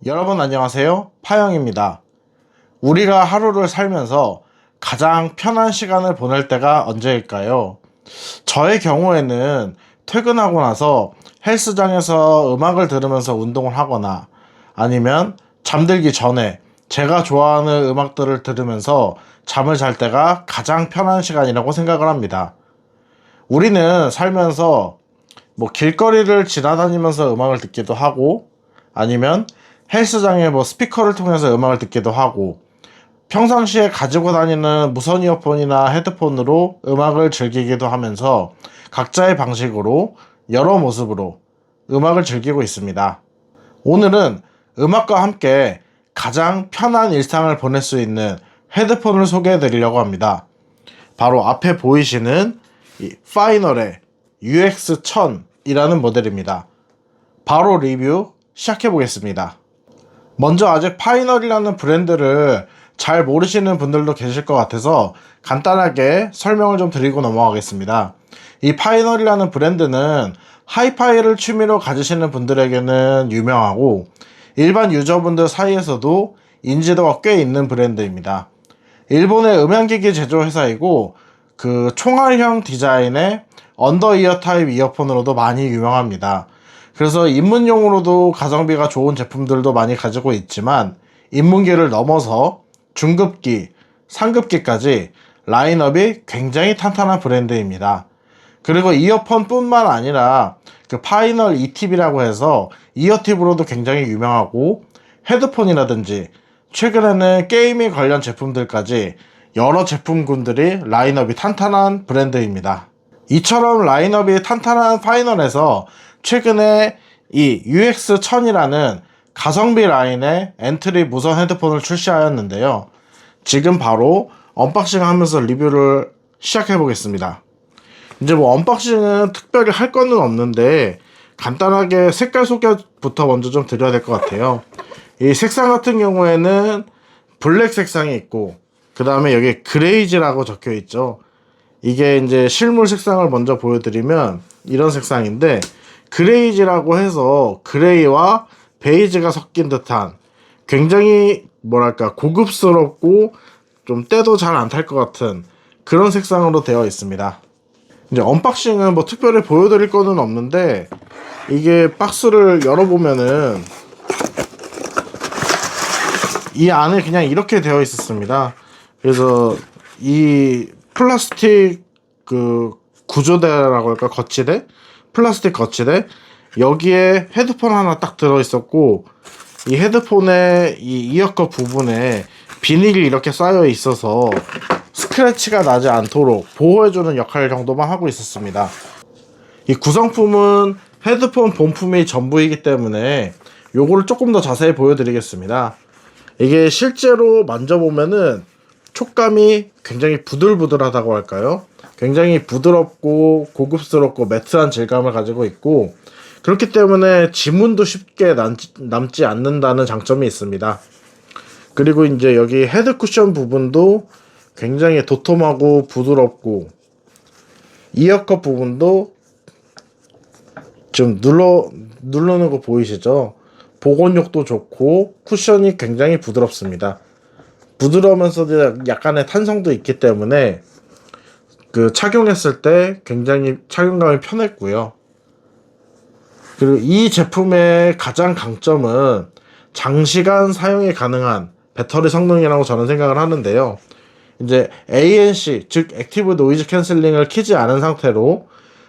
여러분 안녕하세요. 파영입니다. 우리가 하루를 살면서 가장 편한 시간을 보낼 때가 언제일까요? 저의 경우에는 퇴근하고 나서 헬스장에서 음악을 들으면서 운동을 하거나 아니면 잠들기 전에 제가 좋아하는 음악들을 들으면서 잠을 잘 때가 가장 편한 시간이라고 생각을 합니다. 우리는 살면서 길거리를 지나다니면서 음악을 듣기도 하고 아니면 헬스장에 스피커를 통해서 음악을 듣기도 하고 평상시에 가지고 다니는 무선 이어폰이나 헤드폰으로 음악을 즐기기도 하면서 각자의 방식으로 여러 모습으로 음악을 즐기고 있습니다. 오늘은 음악과 함께 가장 편한 일상을 보낼 수 있는 헤드폰을 소개해 드리려고 합니다. 바로 앞에 보이시는 이 파이널의 UX1000이라는 모델입니다. 바로 리뷰 시작해 보겠습니다. 먼저 아직 파이널이라는 브랜드를 잘 모르시는 분들도 계실 것 같아서 간단하게 설명을 좀 드리고 넘어가겠습니다. 이 파이널이라는 브랜드는 하이파이를 취미로 가지시는 분들에게는 유명하고 일반 유저분들 사이에서도 인지도가 꽤 있는 브랜드입니다. 일본의 음향기기 제조 회사이고 그 총알형 디자인의 언더이어 타입 이어폰으로도 많이 유명합니다. 그래서 입문용으로도 가성비가 좋은 제품들도 많이 가지고 있지만 입문기를 넘어서 중급기, 상급기까지 라인업이 굉장히 탄탄한 브랜드입니다. 그리고 이어폰 뿐만 아니라 그 파이널 ETB라고 해서 이어팁으로도 굉장히 유명하고 헤드폰이라든지 최근에는 게이밍 관련 제품들까지 여러 제품군들이 라인업이 탄탄한 브랜드입니다. 이처럼 라인업이 탄탄한 파이널에서 최근에 이 UX1000이라는 가성비 라인의 엔트리 무선 헤드폰을 출시하였는데요. 지금 바로 언박싱 하면서 리뷰를 시작해 보겠습니다. 이제 언박싱은 특별히 할 거는 없는데 간단하게 색깔 소개부터 먼저 좀 드려야 될 것 같아요. 이 색상 같은 경우에는 블랙 색상이 있고 그 다음에 여기 그레이즈라고 적혀 있죠. 이게 이제 실물 색상을 먼저 보여드리면 이런 색상인데 그레이즈라고 해서 그레이와 베이지가 섞인 듯한 굉장히 고급스럽고 좀 때도 잘 안 탈 것 같은 그런 색상으로 되어 있습니다. 이제 언박싱은 특별히 보여드릴 거는 없는데 이게 박스를 열어보면은 이 안에 그냥 이렇게 되어 있었습니다. 그래서 이 플라스틱 그 구조대라고 할까, 거치대? 플라스틱 거치대? 여기에 헤드폰 하나 딱 들어있었고 이 헤드폰의 이 이어컷 부분에 비닐이 이렇게 쌓여 있어서 스크래치가 나지 않도록 보호해주는 역할 정도만 하고 있었습니다. 이 구성품은 헤드폰 본품이 전부이기 때문에 요거를 조금 더 자세히 보여드리겠습니다. 이게 실제로 만져보면은 촉감이 굉장히 부들부들하다고 할까요? 굉장히 부드럽고 고급스럽고 매트한 질감을 가지고 있고 그렇기 때문에 지문도 쉽게 남지 않는다는 장점이 있습니다. 그리고 이제 여기 헤드 쿠션 부분도 굉장히 도톰하고 부드럽고 이어컷 부분도 좀 누르는 거 보이시죠? 보건력도 좋고 쿠션이 굉장히 부드럽습니다. 부드러우면서도 약간의 탄성도 있기 때문에 그 착용했을 때 굉장히 착용감이 편했고요. 그리고 이 제품의 가장 강점은 장시간 사용이 가능한 배터리 성능이라고 저는 생각을 하는데요. 이제 ANC, 즉 액티브 노이즈 캔슬링을 키지 않은 상태로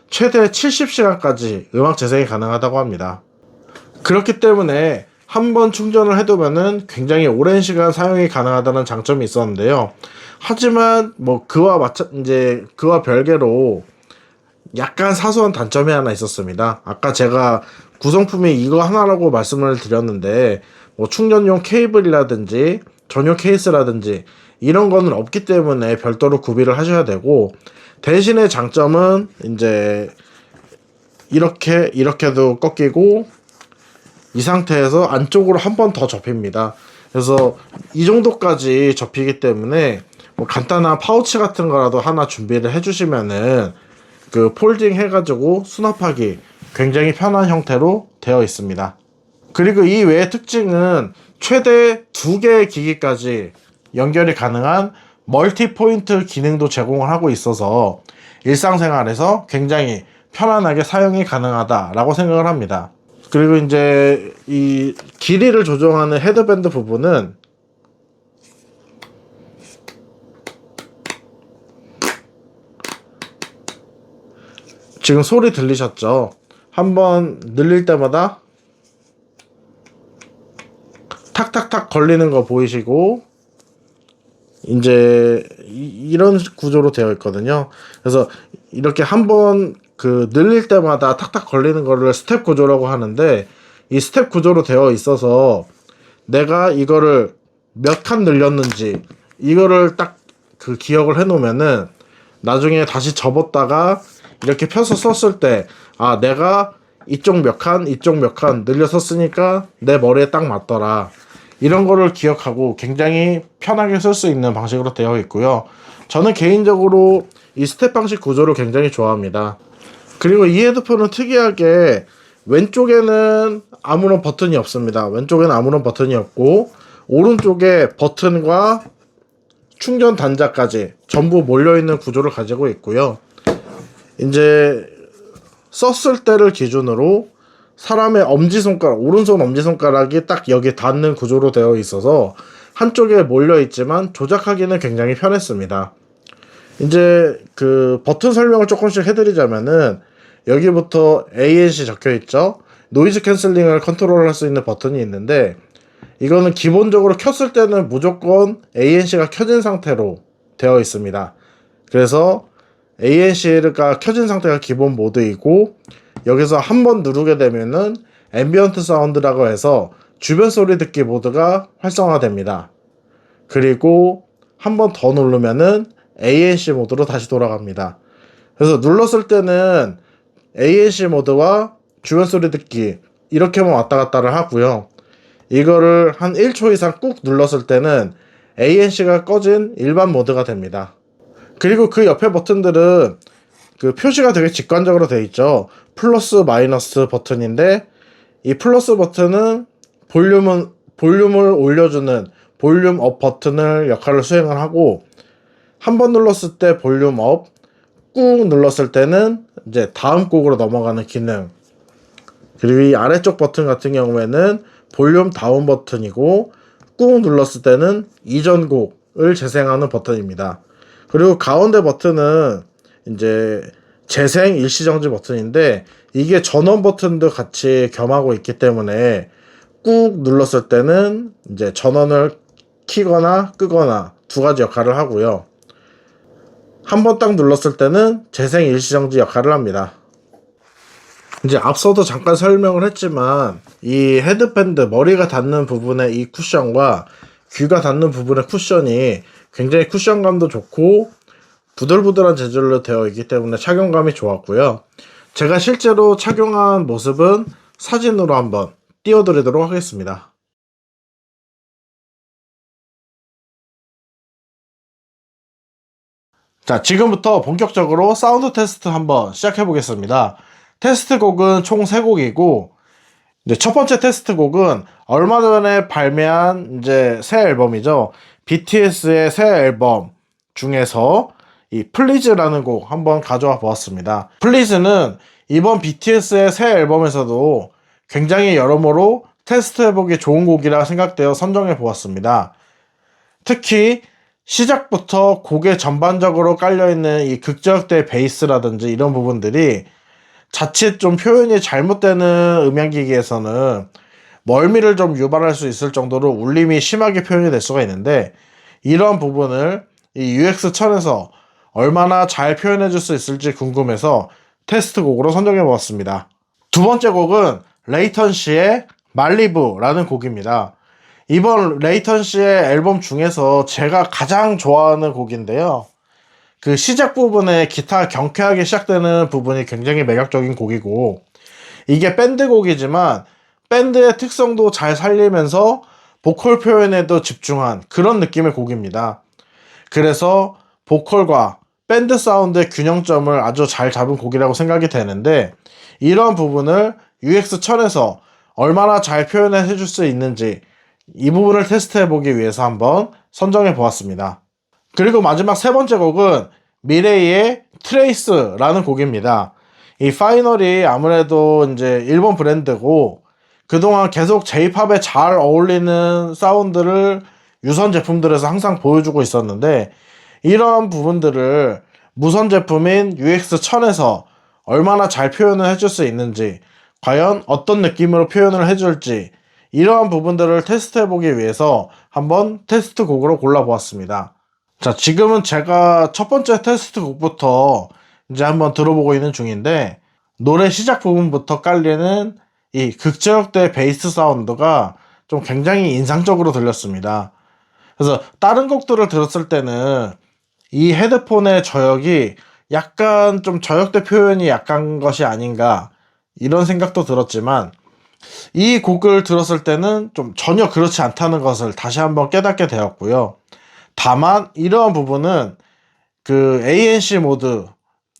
최대 70시간까지 음악 재생이 가능하다고 합니다. 그렇기 때문에 한번 충전을 해두면은 굉장히 오랜 시간 사용이 가능하다는 장점이 있었는데요. 하지만 그와 별개로 약간 사소한 단점이 하나 있었습니다. 아까 제가 구성품이 이거 하나라고 말씀을 드렸는데 충전용 케이블이라든지 전용 케이스라든지 이런 거는 없기 때문에 별도로 구비를 하셔야 되고 대신에 장점은 이제 이렇게도 꺾이고 이 상태에서 안쪽으로 한 번 더 접힙니다. 그래서 이 정도까지 접히기 때문에 간단한 파우치 같은 거라도 하나 준비를 해주시면은 그 폴딩 해가지고 수납하기 굉장히 편한 형태로 되어 있습니다. 그리고 이 외의 특징은 최대 2개의 기기까지 연결이 가능한 멀티 포인트 기능도 제공을 하고 있어서 일상생활에서 굉장히 편안하게 사용이 가능하다라고 생각을 합니다. 그리고 이제 이 길이를 조정하는 헤드밴드 부분은 지금 소리 들리셨죠? 한번 늘릴 때마다 탁탁탁 걸리는 거 보이시고, 이제 이런 구조로 되어 있거든요. 그래서 이렇게 한번 늘릴 때마다 탁탁 걸리는 거를 스텝 구조라고 하는데, 이 스텝 구조로 되어 있어서 내가 이거를 몇 칸 늘렸는지 이거를 딱 기억을 해 놓으면은 나중에 다시 접었다가 이렇게 펴서 썼을 때, 아, 내가 이쪽 몇 칸, 이쪽 몇 칸 늘려서 쓰니까 내 머리에 딱 맞더라. 이런 거를 기억하고 굉장히 편하게 쓸 수 있는 방식으로 되어 있고요. 저는 개인적으로 이 스텝 방식 구조를 굉장히 좋아합니다. 그리고 이 헤드폰은 특이하게 왼쪽에는 아무런 버튼이 없습니다. 왼쪽에는 아무런 버튼이 없고, 오른쪽에 버튼과 충전 단자까지 전부 몰려있는 구조를 가지고 있고요. 이제 썼을 때를 기준으로 사람의 엄지손가락, 오른손 엄지손가락이 딱 여기 닿는 구조로 되어 있어서 한쪽에 몰려있지만 조작하기는 굉장히 편했습니다. 이제 버튼 설명을 조금씩 해드리자면은, 여기부터 ANC 적혀있죠. 노이즈 캔슬링을 컨트롤할 수 있는 버튼이 있는데, 이거는 기본적으로 켰을 때는 무조건 ANC가 켜진 상태로 되어 있습니다. 그래서 ANC가 켜진 상태가 기본 모드이고, 여기서 한번 누르게 되면은 앰비언트 사운드라고 해서 주변 소리 듣기 모드가 활성화됩니다. 그리고 한번 더 누르면은 ANC 모드로 다시 돌아갑니다. 그래서 눌렀을 때는 ANC 모드와 주변 소리 듣기 이렇게만 왔다 갔다를 하고요. 이거를 한 1초 이상 꾹 눌렀을 때는 ANC가 꺼진 일반 모드가 됩니다. 그리고 그 옆에 버튼들은 표시가 되게 직관적으로 되어 있죠. 플러스 마이너스 버튼인데, 이 플러스 버튼은 볼륨을 올려주는 볼륨 업 버튼을 역할을 수행을 하고, 한 번 눌렀을 때 볼륨 업, 꾹 눌렀을 때는 이제 다음 곡으로 넘어가는 기능. 그리고 이 아래쪽 버튼 같은 경우에는 볼륨 다운 버튼이고, 꾹 눌렀을 때는 이전 곡을 재생하는 버튼입니다. 그리고 가운데 버튼은 이제 재생 일시정지 버튼인데, 이게 전원 버튼도 같이 겸하고 있기 때문에 꾹 눌렀을 때는 이제 전원을 키거나 끄거나 두 가지 역할을 하고요. 한 번 딱 눌렀을 때는 재생 일시정지 역할을 합니다. 이제 앞서도 잠깐 설명을 했지만, 이 헤드밴드 머리가 닿는 부분의 이 쿠션과 귀가 닿는 부분의 쿠션이 굉장히 쿠션감도 좋고 부들부들한 재질로 되어 있기 때문에 착용감이 좋았고요. 제가 실제로 착용한 모습은 사진으로 한번 띄워드리도록 하겠습니다. 자, 지금부터 본격적으로 사운드 테스트 한번 시작해 보겠습니다. 테스트 곡은 총 3곡이고, 이제 첫 번째 테스트 곡은 얼마 전에 발매한 이제 새 앨범이죠. BTS의 새 앨범 중에서 이 플리즈라는 곡 한번 가져와 보았습니다. 플리즈는 이번 BTS의 새 앨범에서도 굉장히 여러모로 테스트해보기 좋은 곡이라 생각되어 선정해 보았습니다. 특히 시작부터 곡에 전반적으로 깔려있는 이 극저역대 베이스라든지 이런 부분들이 자칫 좀 표현이 잘못되는 음향기기에서는 멀미를 좀 유발할 수 있을 정도로 울림이 심하게 표현이 될 수가 있는데, 이런 부분을 이 UX1000에서 얼마나 잘 표현해 줄 수 있을지 궁금해서 테스트 곡으로 선정해 보았습니다. 두 번째 곡은 레이턴시의 말리부라는 곡입니다. 이번 레이턴시의 앨범 중에서 제가 가장 좋아하는 곡인데요. 시작 부분에 기타 경쾌하게 시작되는 부분이 굉장히 매력적인 곡이고, 이게 밴드곡이지만 밴드의 특성도 잘 살리면서 보컬 표현에도 집중한 그런 느낌의 곡입니다. 그래서 보컬과 밴드 사운드의 균형점을 아주 잘 잡은 곡이라고 생각이 되는데, 이런 부분을 UX1000에서 얼마나 잘 표현을 해줄 수 있는지 이 부분을 테스트해보기 위해서 한번 선정해 보았습니다. 그리고 마지막 세 번째 곡은 미레이의 트레이스라는 곡입니다. 이 파이널이 아무래도 이제 일본 브랜드고 그동안 계속 J-팝에 잘 어울리는 사운드를 유선 제품들에서 항상 보여주고 있었는데, 이러한 부분들을 무선 제품인 UX1000에서 얼마나 잘 표현을 해줄 수 있는지, 과연 어떤 느낌으로 표현을 해줄지, 이러한 부분들을 테스트해보기 위해서 한번 테스트 곡으로 골라보았습니다. 자, 지금은 제가 첫 번째 테스트 곡부터 이제 한번 들어보고 있는 중인데, 노래 시작 부분부터 깔리는 이 극저역대 베이스 사운드가 좀 굉장히 인상적으로 들렸습니다. 그래서 다른 곡들을 들었을 때는 이 헤드폰의 저역이 약간 좀 저역대 표현이 약한 것이 아닌가 이런 생각도 들었지만, 이 곡을 들었을 때는 좀 전혀 그렇지 않다는 것을 다시 한번 깨닫게 되었고요. 다만 이러한 부분은 그 ANC 모드,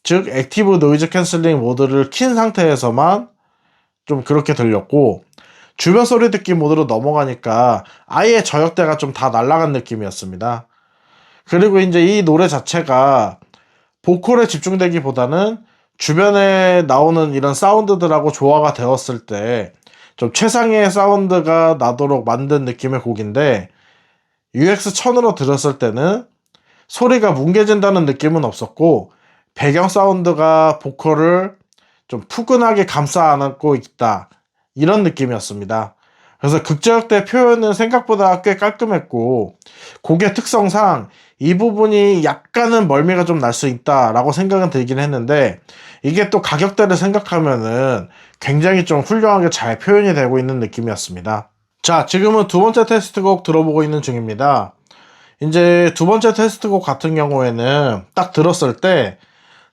즉 액티브 노이즈 캔슬링 모드를 킨 상태에서만 좀 그렇게 들렸고, 주변 소리 듣기 모드로 넘어가니까 아예 저역대가 좀 다 날아간 느낌이었습니다. 그리고 이제 이 노래 자체가 보컬에 집중되기보다는 주변에 나오는 이런 사운드들하고 조화가 되었을 때 좀 최상의 사운드가 나도록 만든 느낌의 곡인데, UX1000으로 들었을 때는 소리가 뭉개진다는 느낌은 없었고, 배경 사운드가 보컬을 좀 푸근하게 감싸 안고 있다, 이런 느낌이었습니다. 그래서 극저역대 표현은 생각보다 꽤 깔끔했고, 곡의 특성상 이 부분이 약간은 멀미가 좀 날 수 있다라고 생각은 들긴 했는데, 이게 또 가격대를 생각하면은 굉장히 좀 훌륭하게 잘 표현이 되고 있는 느낌이었습니다. 자, 지금은 두 번째 테스트곡 들어보고 있는 중입니다. 이제 두 번째 테스트곡 같은 경우에는 딱 들었을 때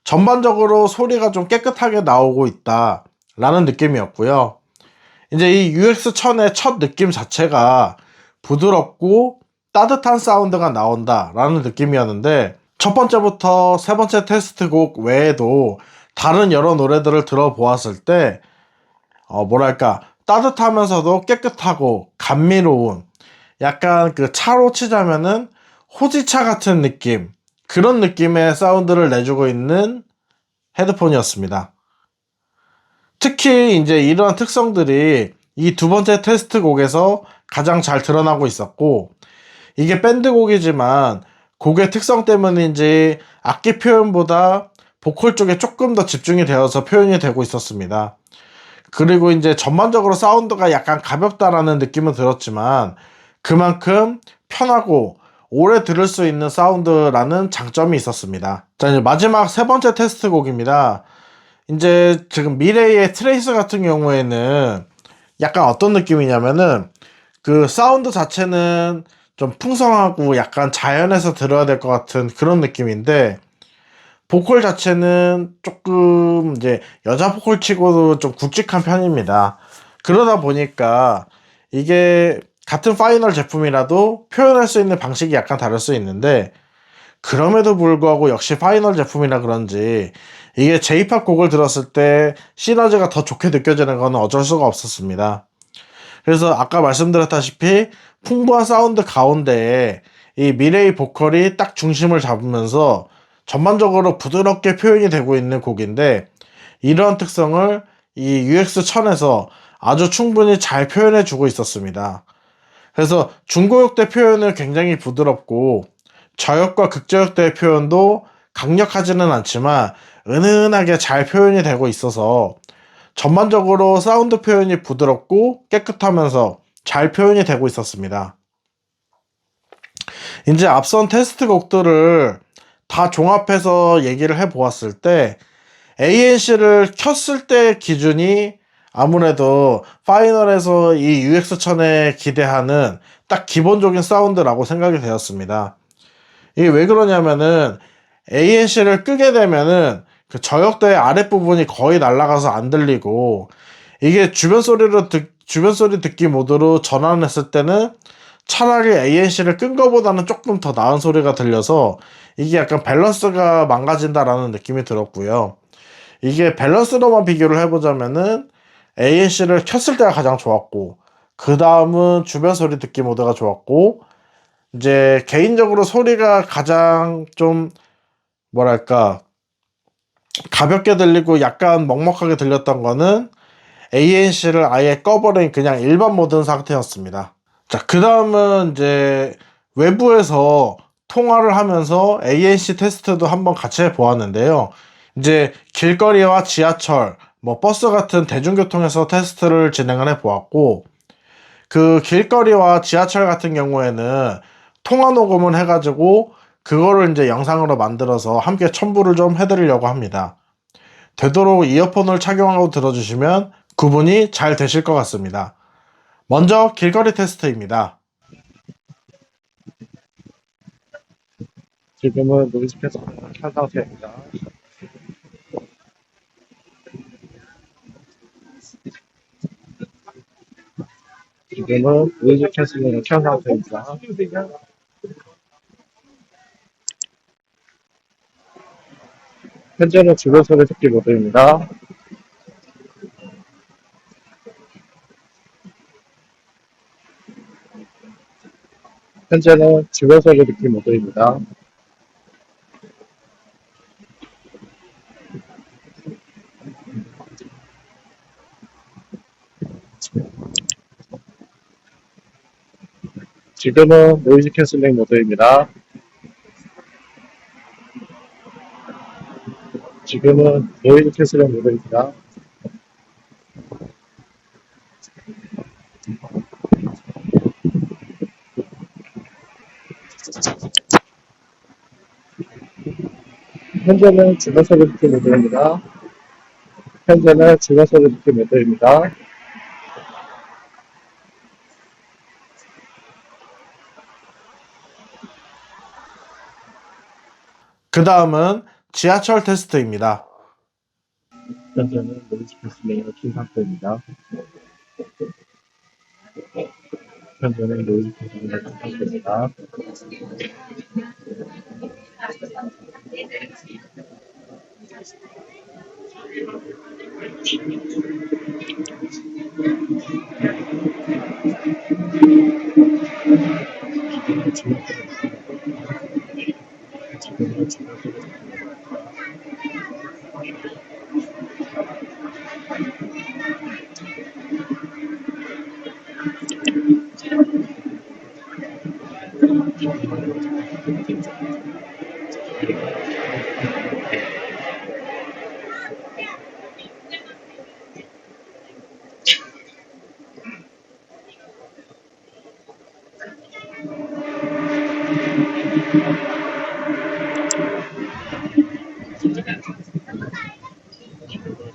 전반적으로 소리가 좀 깨끗하게 나오고 있다 라는 느낌이었고요. 이제 이 UX1000의 첫 느낌 자체가 부드럽고 따뜻한 사운드가 나온다 라는 느낌이었는데, 첫 번째부터 세 번째 테스트곡 외에도 다른 여러 노래들을 들어보았을 때 뭐랄까 따뜻하면서도 깨끗하고 감미로운, 약간 그 차로 치자면은 호지차 같은 느낌, 그런 느낌의 사운드를 내주고 있는 헤드폰이었습니다. 특히 이제 이러한 특성들이 이 두 번째 테스트 곡에서 가장 잘 드러나고 있었고, 이게 밴드곡이지만 곡의 특성 때문인지 악기 표현보다 보컬 쪽에 조금 더 집중이 되어서 표현이 되고 있었습니다. 그리고 이제 전반적으로 사운드가 약간 가볍다라는 느낌은 들었지만 그만큼 편하고 오래 들을 수 있는 사운드라는 장점이 있었습니다. 자, 이제 마지막 세 번째 테스트 곡입니다. 이제 지금 미레이의 트레이스 같은 경우에는 약간 어떤 느낌이냐면은, 그 사운드 자체는 좀 풍성하고 약간 자연에서 들어야 될 것 같은 그런 느낌인데, 보컬 자체는 조금 이제 여자 보컬 치고도 좀 굵직한 편입니다. 그러다 보니까 이게 같은 파이널 제품이라도 표현할 수 있는 방식이 약간 다를 수 있는데, 그럼에도 불구하고 역시 파이널 제품이라 그런지 이게 J-팝 곡을 들었을 때 시너지가 더 좋게 느껴지는 건 어쩔 수가 없었습니다. 그래서 아까 말씀드렸다시피 풍부한 사운드 가운데에 이 미레이 보컬이 딱 중심을 잡으면서 전반적으로 부드럽게 표현이 되고 있는 곡인데, 이러한 특성을 이 UX1000에서 아주 충분히 잘 표현해 주고 있었습니다. 그래서 중고역대 표현은 굉장히 부드럽고, 저역과 극저역대의 표현도 강력하지는 않지만 은은하게 잘 표현이 되고 있어서 전반적으로 사운드 표현이 부드럽고 깨끗하면서 잘 표현이 되고 있었습니다. 이제 앞선 테스트 곡들을 다 종합해서 얘기를 해 보았을 때 ANC를 켰을 때 기준이 아무래도 파이널에서 이 UX1000에 기대하는 딱 기본적인 사운드라고 생각이 되었습니다. 이게 왜 그러냐면은 ANC를 끄게 되면은 그 저역대의 아랫부분이 거의 날아가서 안 들리고, 이게 주변 소리 듣기 모드로 전환했을 때는 차라리 ANC를 끈 거보다는 조금 더 나은 소리가 들려서 이게 약간 밸런스가 망가진다라는 느낌이 들었고요. 이게 밸런스로만 비교를 해보자면은 ANC를 켰을 때가 가장 좋았고, 그 다음은 주변 소리 듣기 모드가 좋았고, 이제 개인적으로 소리가 가장 좀 뭐랄까 가볍게 들리고 약간 먹먹하게 들렸던 거는 ANC를 아예 꺼버린 그냥 일반 모드 상태였습니다. 자, 그 다음은 이제 외부에서 통화를 하면서 ANC 테스트도 한번 같이 해보았는데요. 이제 길거리와 지하철, 뭐 버스 같은 대중교통에서 테스트를 진행을 해보았고, 그 길거리와 지하철 같은 경우에는 통화 녹음을 해가지고 그거를 이제 영상으로 만들어서 함께 첨부를 좀 해드리려고 합니다. 되도록 이어폰을 착용하고 들어주시면 구분이 잘 되실 것 같습니다. 먼저 길거리 테스트입니다. 지금은 노이즈 캔슬링을 켠 상태입니다. 지금은 노이즈 캔슬링을 켠 상태입니다. 현재는 주변 소리 듣기 모드입니다. 현재는 주변 소리 듣기 모드입니다. 지금은 노이즈 캔슬링 모드입니다. 지금은 노이즈 캔슬링 모드입니다. 현재는 주변 소리 듣기 모드입니다. 현재는 주변 소리 듣기 모드입니다. 그 다음은 지하철 테스트입니다. 현재는 노이즈 캔슬링을 킨 상태입니다. 현재는 노이즈 캔슬링을 킨 상태입니다. 지금은 주변 소리 듣기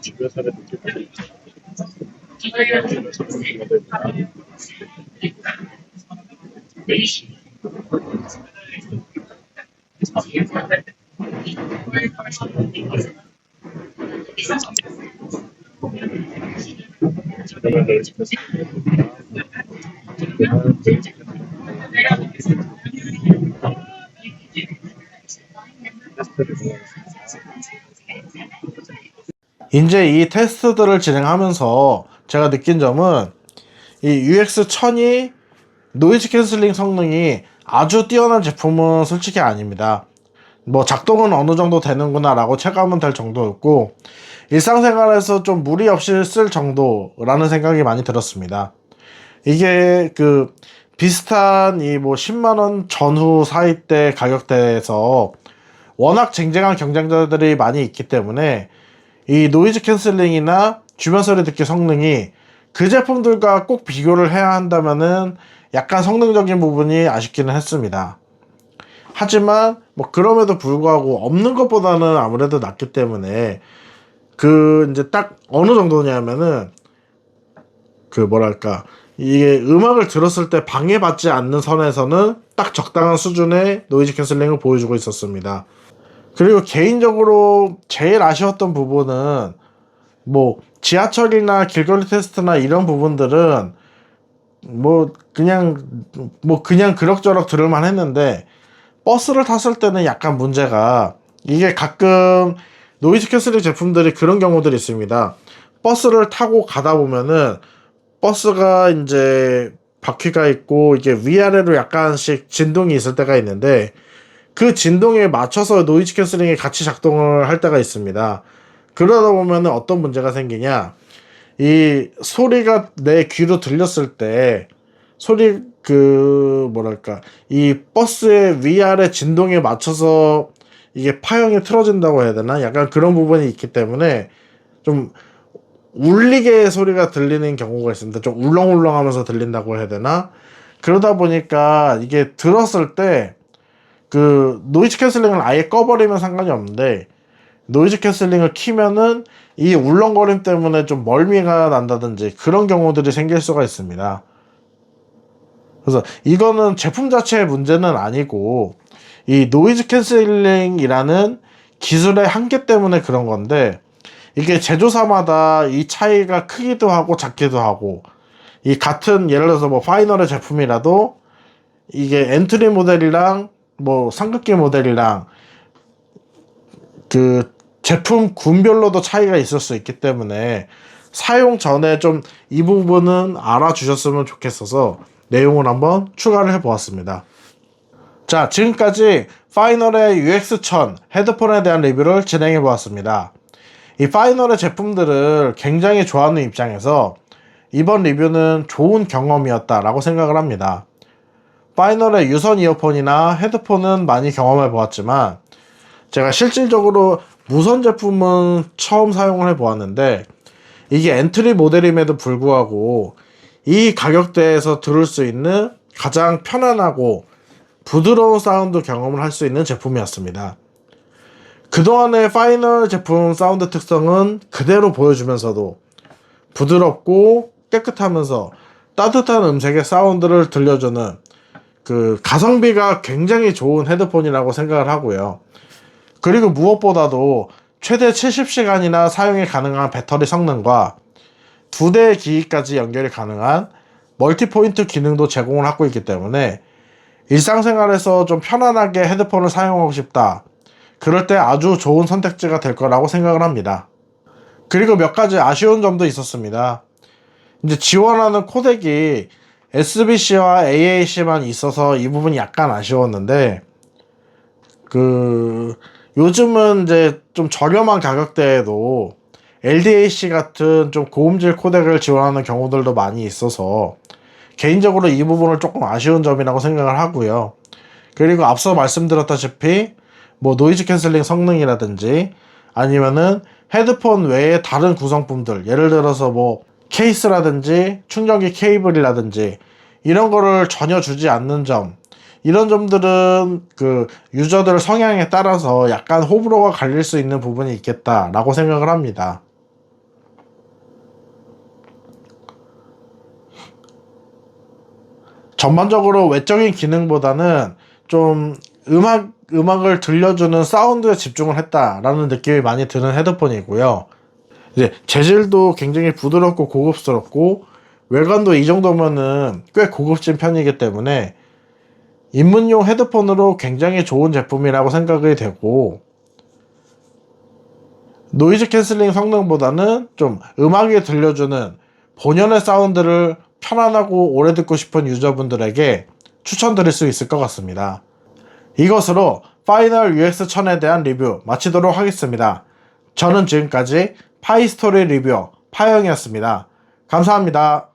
주변 소리 듣기 모드입니다. 주변 소리 듣기 모드입니다. 지금은 노이즈 캔슬링 모드입니다. 지금은 노이즈 테스트를 진행하겠습니다. 이제 이 테스트들을 진행하면서 제가 느낀 점은 이 UX1000이 노이즈 캔슬링 성능이 아주 뛰어난 제품은 솔직히 아닙니다. 뭐 작동은 어느 정도 되는구나 라고 체감은 될 정도였고, 일상생활에서 좀 무리 없이 쓸 정도라는 생각이 많이 들었습니다. 이게 그 비슷한 이 뭐 10만원 전후 사이대 가격대에서 워낙 쟁쟁한 경쟁자들이 많이 있기 때문에 이 노이즈 캔슬링이나 주변 소리 듣기 성능이 그 제품들과 꼭 비교를 해야 한다면은 약간 성능적인 부분이 아쉽기는 했습니다. 하지만 뭐 그럼에도 불구하고 없는 것보다는 아무래도 낫기 때문에 그 이제 딱 어느 정도냐면은 그 뭐랄까 이게 음악을 들었을 때 방해받지 않는 선에서는 딱 적당한 수준의 노이즈 캔슬링을 보여주고 있었습니다. 그리고 개인적으로 제일 아쉬웠던 부분은 뭐 지하철이나 길거리 테스트나 이런 부분들은 뭐 그냥 그럭저럭 들을만 했는데, 버스를 탔을 때는 약간 문제가, 이게 가끔 노이즈 캔슬링 제품들이 그런 경우들이 있습니다. 버스를 타고 가다 보면은 버스가 이제 바퀴가 있고 이게 위아래로 약간씩 진동이 있을 때가 있는데 그 진동에 맞춰서 노이즈 캔슬링이 같이 작동을 할 때가 있습니다. 그러다 보면은 어떤 문제가 생기냐, 이 소리가 내 귀로 들렸을 때 소리 뭐랄까, 이 버스의 위아래 진동에 맞춰서 이게 파형이 틀어진다고 해야 되나, 약간 그런 부분이 있기 때문에 좀 울리게 소리가 들리는 경우가 있습니다. 좀 울렁울렁하면서 들린다고 해야 되나. 그러다 보니까 이게 들었을 때 노이즈 캔슬링을 아예 꺼버리면 상관이 없는데, 노이즈 캔슬링을 키면은 이 울렁거림 때문에 좀 멀미가 난다든지 그런 경우들이 생길 수가 있습니다. 그래서 이거는 제품 자체의 문제는 아니고 이 노이즈 캔슬링이라는 기술의 한계 때문에 그런 건데, 이게 제조사마다 이 차이가 크기도 하고 작기도 하고, 이 같은 예를 들어서 뭐 파이널의 제품이라도 이게 엔트리 모델이랑 뭐 상급기 모델이랑 제품 군별로도 차이가 있을 수 있기 때문에 사용 전에 좀 이 부분은 알아주셨으면 좋겠어서 내용을 한번 추가를 해보았습니다. 자, 지금까지 파이널의 UX1000 헤드폰에 대한 리뷰를 진행해 보았습니다. 이 파이널의 제품들을 굉장히 좋아하는 입장에서 이번 리뷰는 좋은 경험이었다라고 생각을 합니다. 파이널의 유선 이어폰이나 헤드폰은 많이 경험해 보았지만 제가 실질적으로 무선 제품은 처음 사용을 해 보았는데, 이게 엔트리 모델임에도 불구하고 이 가격대에서 들을 수 있는 가장 편안하고 부드러운 사운드 경험을 할 수 있는 제품이었습니다. 그동안의 파이널 제품 사운드 특성은 그대로 보여주면서도 부드럽고 깨끗하면서 따뜻한 음색의 사운드를 들려주는 가성비가 굉장히 좋은 헤드폰이라고 생각을 하고요. 그리고 무엇보다도 최대 70시간이나 사용이 가능한 배터리 성능과 2대의 기기까지 연결이 가능한 멀티포인트 기능도 제공을 하고 있기 때문에 일상생활에서 좀 편안하게 헤드폰을 사용하고 싶다, 그럴 때 아주 좋은 선택지가 될 거라고 생각을 합니다. 그리고 몇 가지 아쉬운 점도 있었습니다. 이제 지원하는 코덱이 SBC와 AAC만 있어서 이 부분이 약간 아쉬웠는데, 요즘은 이제 좀 저렴한 가격대에도 LDAC 같은 좀 고음질 코덱을 지원하는 경우들도 많이 있어서 개인적으로 이 부분을 조금 아쉬운 점이라고 생각을 하고요. 그리고 앞서 말씀드렸다시피 뭐 노이즈 캔슬링 성능이라든지 아니면은 헤드폰 외에 다른 구성품들, 예를 들어서 뭐 케이스라든지 충전기 케이블이라든지 이런 거를 전혀 주지 않는 점, 이런 점들은 유저들 성향에 따라서 약간 호불호가 갈릴 수 있는 부분이 있겠다라고 생각을 합니다. 전반적으로 외적인 기능보다는 좀 음악을 들려주는 사운드에 집중을 했다라는 느낌이 많이 드는 헤드폰이고요. 이제 재질도 굉장히 부드럽고 고급스럽고 외관도 이 정도면은 꽤 고급진 편이기 때문에 입문용 헤드폰으로 굉장히 좋은 제품이라고 생각이 되고, 노이즈 캔슬링 성능보다는 좀 음악이 들려주는 본연의 사운드를 편안하고 오래 듣고 싶은 유저분들에게 추천드릴 수 있을 것 같습니다. 이것으로 파이널 UX1000에 대한 리뷰 마치도록 하겠습니다. 저는 지금까지 파이스토리 리뷰어 파영이었습니다. 감사합니다.